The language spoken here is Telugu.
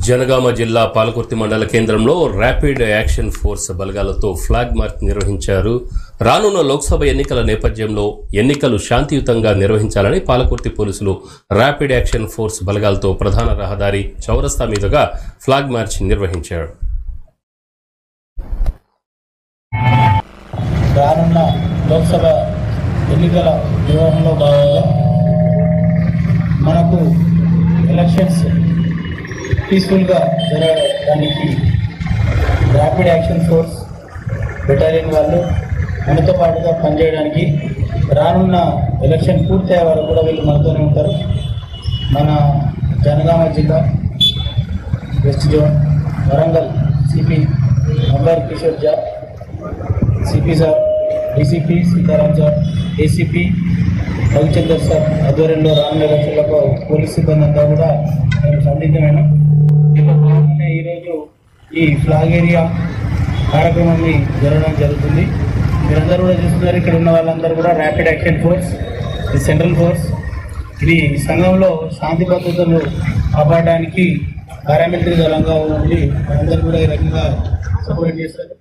జనగామ జిల్లా పాలకుర్తి మండల కేంద్రంలో ర్యాపిడ్ యాక్షన్ ఫోర్స్ బలగాలతో ఫ్లాగ్ మార్చ్ నిర్వహించారు. రానున్న లోక్సభ ఎన్నికల నేపథ్యంలో ఎన్నికలు శాంతియుతంగా నిర్వహించాలని పాలకుర్తి పోలీసులు ర్యాపిడ్ యాక్షన్ ఫోర్స్ బలగాలతో ప్రధాన రహదారి చౌరస్తా మీదుగా ఫ్లాగ్ మార్చ్ నిర్వహించారు. రానున్న లోక్సభ ఎన్నికల నిర్వహణలో భాగంగా మనకు ఎలక్షన్స్ పీస్ఫుల్గా జరగడానికి ర్యాపిడ్ యాక్షన్ ఫోర్స్ బెటాలియన్ వాళ్ళు మనతో పాటుగా పనిచేయడానికి రానున్న ఎలక్షన్ పూర్తయ్యే వరకు కూడా వీళ్ళు మనతోనే ఉంటారు. మన జనగామ జిల్లా west zone Warangal CP Ambar Kishore Jha, CP sir, DCP Sitaram sir, ACP Ravichander sir ఆధ్వర్యంలో రానున్న ఎలక్షన్లకు పోలీస్ సిబ్బంది అంతా కూడా మేము సందిగ్ధమైన ఈరోజు ఈ ఫ్లాగ్ ఏరియా కార్యక్రమాన్ని జరగడం జరుగుతుంది. మీరందరూ కూడా చూస్తున్నారు, ఇక్కడ ఉన్న వాళ్ళందరూ కూడా ర్యాపిడ్ యాక్షన్ ఫోర్స్, ఇది సెంట్రల్ ఫోర్స్. ఇది సంఘంలో శాంతి భద్రతలు కాపాడడానికి పారామిలిటరీ దళంగా ఉండి అందరూ కూడా ఈ రకంగా సపోర్ట్ చేస్తారు.